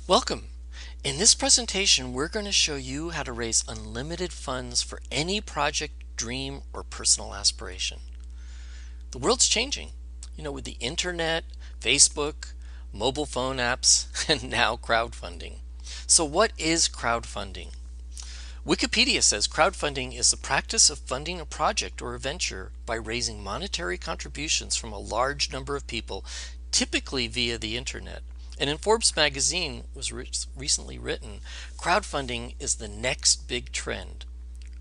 Welcome. In this presentation, we're going to show you how to raise unlimited funds for any project, dream, or personal aspiration. The world's changing, with the internet, Facebook, mobile phone apps, and now crowdfunding. So what is crowdfunding? Wikipedia says crowdfunding is the practice of funding a project or a venture by raising monetary contributions from a large number of people, typically via the internet. And in Forbes magazine was recently written, crowdfunding is the next big trend.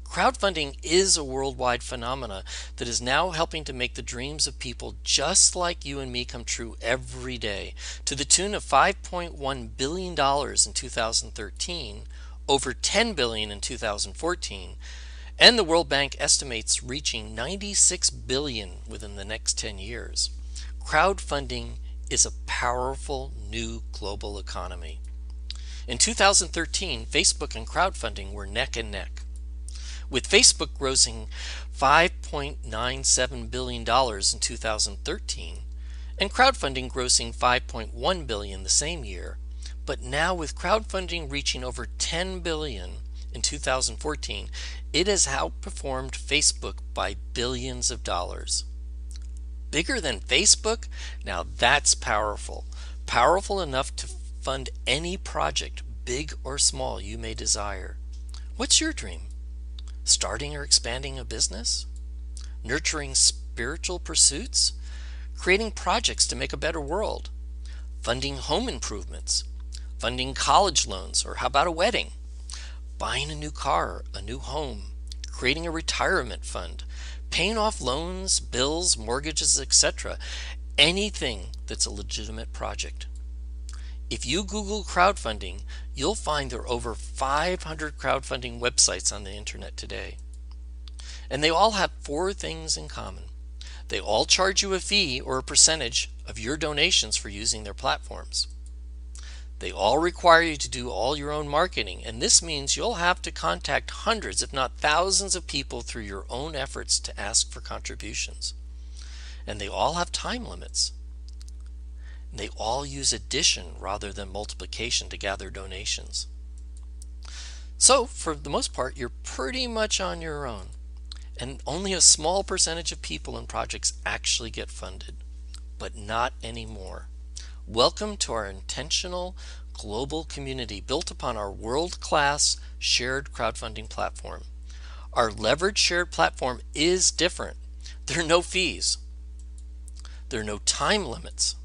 Crowdfunding is a worldwide phenomena that is now helping to make the dreams of people just like you and me come true every day, to the tune of $5.1 billion in 2013, over $10 billion in 2014, and the World Bank estimates reaching $96 billion within the next 10 years. Crowdfunding is a powerful new global economy. In 2013, Facebook and crowdfunding were neck and neck, with Facebook grossing $5.97 billion in 2013 and crowdfunding grossing $5.1 billion the same year. But now with crowdfunding reaching over $10 billion in 2014, it has outperformed Facebook by billions of dollars. Bigger than Facebook? Now that's powerful. Powerful enough to fund any project, big or small, you may desire. What's your dream? Starting or expanding a business? Nurturing spiritual pursuits? Creating projects to make a better world? Funding home improvements? Funding college loans, or how about a wedding? Buying a new car, a new home? Creating a retirement fund? Paying off loans, bills, mortgages, etc. Anything that's a legitimate project. If you Google crowdfunding, you'll find there are over 500 crowdfunding websites on the internet today. And they all have four things in common. They all charge you a fee or a percentage of your donations for using their platforms. They all require you to do all your own marketing, and this means you'll have to contact hundreds, if not thousands of people through your own efforts to ask for contributions. And they all have time limits. And they all use addition rather than multiplication to gather donations. So, for the most part, you're pretty much on your own. And only a small percentage of people and projects actually get funded. But not anymore. Welcome to our intentional global community built upon our world-class shared crowdfunding platform. Our leveraged shared platform is different. There are no fees. There are no time limits.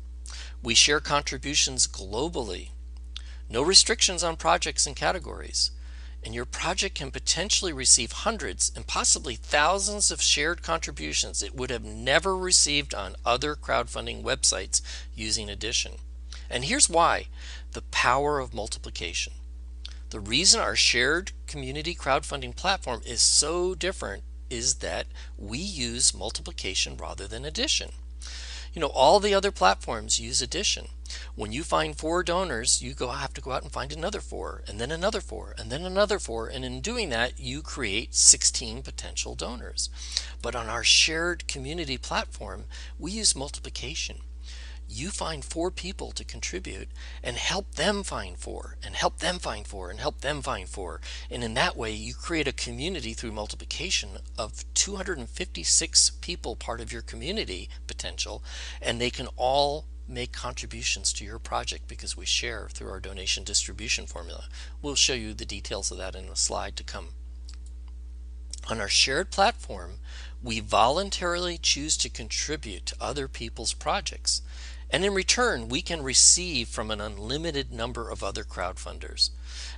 We share contributions globally. No restrictions on projects and categories. And your project can potentially receive hundreds and possibly thousands of shared contributions it would have never received on other crowdfunding websites using addition. And here's why: the power of multiplication. The reason our shared community crowdfunding platform is so different is that we use multiplication rather than addition. All the other platforms use addition. When you find 4 donors, you have to go out and find another 4, and then another 4, and then another 4, and in doing that, you create 16 potential donors. But on our shared community platform, we use multiplication. You find 4 people to contribute and help them find 4, and help them find 4, and help them find 4. And in that way, you create a community through multiplication of 256 people part of your community potential, and they can all make contributions to your project because we share through our donation distribution formula. We'll show you the details of that in a slide to come. On our shared platform, we voluntarily choose to contribute to other people's projects. And in return, we can receive from an unlimited number of other crowdfunders.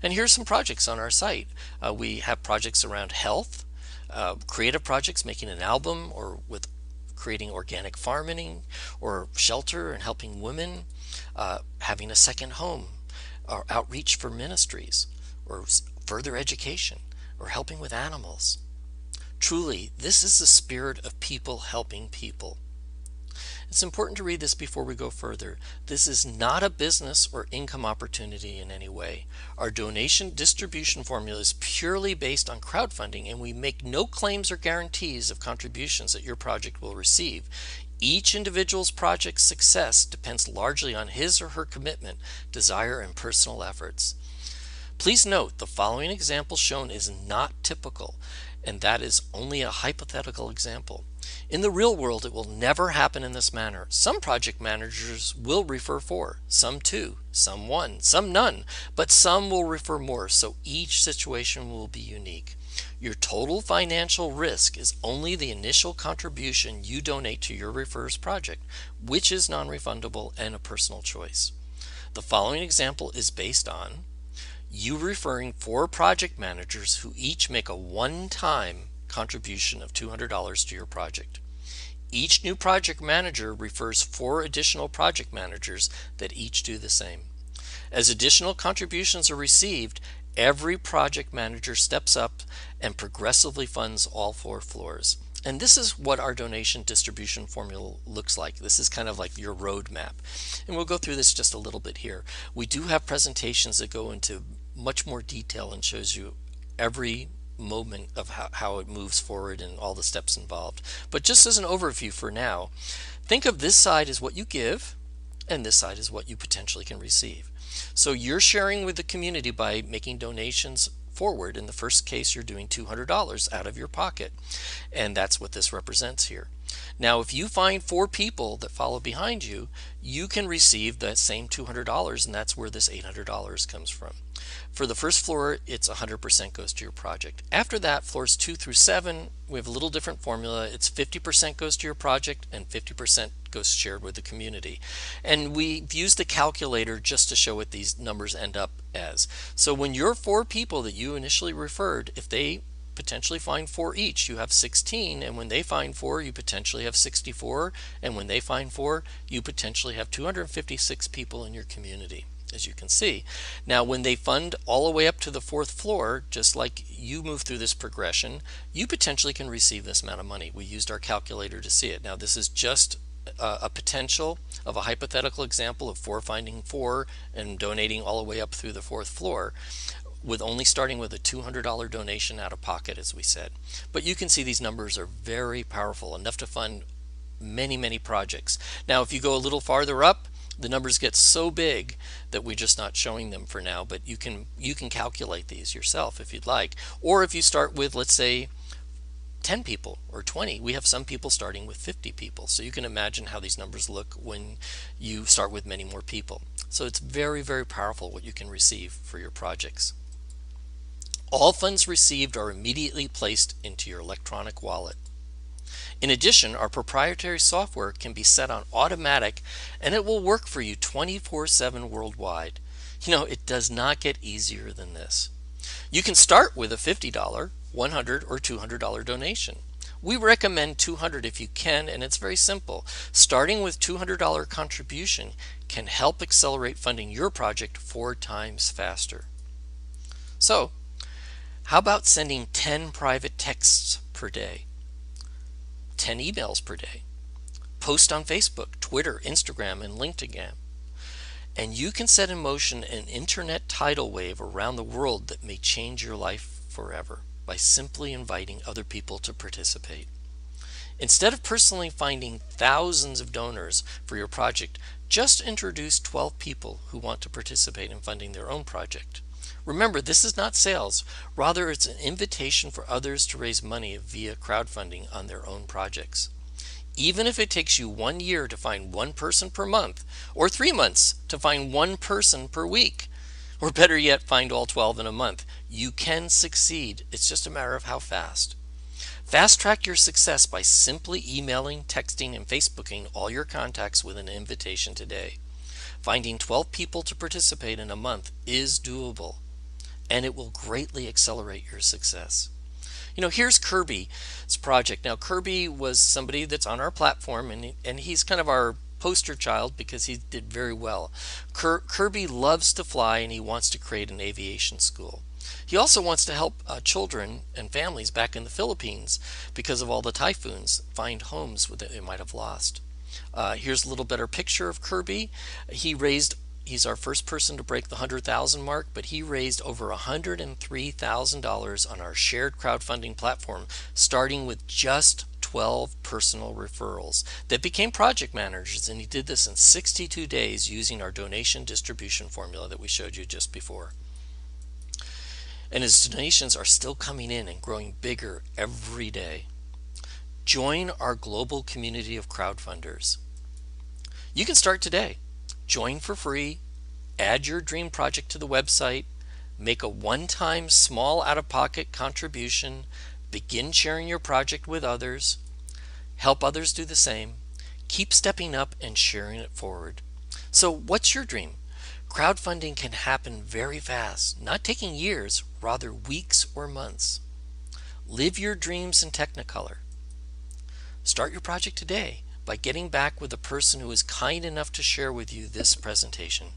And here's some projects on our site. We have projects around health, creative projects, making an album, or with creating organic farming, or shelter and helping women, having a second home, or outreach for ministries, or further education, or helping with animals. Truly, this is the spirit of people helping people. It's important to read this before we go further. This is not a business or income opportunity in any way. Our donation distribution formula is purely based on crowdfunding, and we make no claims or guarantees of contributions that your project will receive. Each individual's project's success depends largely on his or her commitment, desire, and personal efforts. Please note the following example shown is not typical, and that is only a hypothetical example. In the real world, it will never happen in this manner. Some project managers will refer 4, some 2, some 1, some none, but some will refer more, so each situation will be unique. Your total financial risk is only the initial contribution you donate to your referrer's project, which is non-refundable and a personal choice. The following example is based on you referring 4 project managers who each make a one-time contribution of $200 to your project. Each new project manager refers 4 additional project managers that each do the same. As additional contributions are received, every project manager steps up and progressively funds all 4 floors. And this is what our donation distribution formula looks like. This is kind of like your roadmap. And we'll go through this just a little bit here. We do have presentations that go into much more detail and shows you every moment of how it moves forward and all the steps involved. But just as an overview for now, think of this side as what you give and this side is what you potentially can receive. So you're sharing with the community by making donations forward. In the first case, you're doing $200 out of your pocket, and that's what this represents here. Now, if you find 4 people that follow behind you, you can receive that same $200, and that's where this $800 comes from. For the first floor, it's 100% goes to your project. After that, floors 2 through 7, we have a little different formula. It's 50% goes to your project and 50% goes shared with the community. And we've used the calculator just to show what these numbers end up as. So when your 4 people that you initially referred, if they potentially find 4 each, you have 16, and when they find 4, you potentially have 64, and when they find 4, you potentially have 256 people in your community, as you can see. Now, when they fund all the way up to the 4th floor, just like you move through this progression, you potentially can receive this amount of money. We used our calculator to see it. Now, this is just a potential of a hypothetical example of 4 finding 4 and donating all the way up through the 4th floor, with only starting with a $200 donation out of pocket, as we said. But you can see these numbers are very powerful, enough to fund many, many projects. Now, if you go a little farther up, the numbers get so big that we're just not showing them for now, but you can calculate these yourself if you'd like. Or if you start with, let's say, 10 people or 20, we have some people starting with 50 people. So you can imagine how these numbers look when you start with many more people. So it's very, very powerful what you can receive for your projects. All funds received are immediately placed into your electronic wallet. In addition, our proprietary software can be set on automatic and it will work for you 24/7 worldwide. You know, it does not get easier than this. You can start with a $50, $100, or $200 donation. We recommend $200 if you can, and it's very simple. Starting with $200 contribution can help accelerate funding your project 4 times faster. So, how about sending 10 private texts per day? 10 emails per day. Post on Facebook, Twitter, Instagram, and LinkedIn. And you can set in motion an internet tidal wave around the world that may change your life forever by simply inviting other people to participate. Instead of personally finding thousands of donors for your project, just introduce 12 people who want to participate in funding their own project. Remember, this is not sales. Rather, it's an invitation for others to raise money via crowdfunding on their own projects. Even if it takes you 1 year to find 1 person per month, or 3 months to find 1 person per week, or better yet, find all 12 in a month, you can succeed. It's just a matter of how fast. Fast track your success by simply emailing, texting, and Facebooking all your contacts with an invitation today. Finding 12 people to participate in a month is doable, and it will greatly accelerate your success. You know, here's Kirby's project. Now, Kirby was somebody that's on our platform, and he's kind of our poster child because he did very well. Kirby loves to fly, and he wants to create an aviation school. He also wants to help children and families back in the Philippines because of all the typhoons find homes that they might have lost. Here's a little better picture of Kirby. He's our first person to break the 100,000 mark, but he raised over $103,000 on our shared crowdfunding platform, starting with just 12 personal referrals that became project managers, and he did this in 62 days using our donation distribution formula that we showed you just before. And his donations are still coming in and growing bigger every day. Join our global community of crowdfunders. You can start today. Join for free, add your dream project to the website, make a one-time small out-of-pocket contribution, begin sharing your project with others, help others do the same, keep stepping up and sharing it forward. So what's your dream? Crowdfunding can happen very fast, not taking years, rather weeks or months. Live your dreams in Technicolor. Start your project today by getting back with the person who is kind enough to share with you this presentation.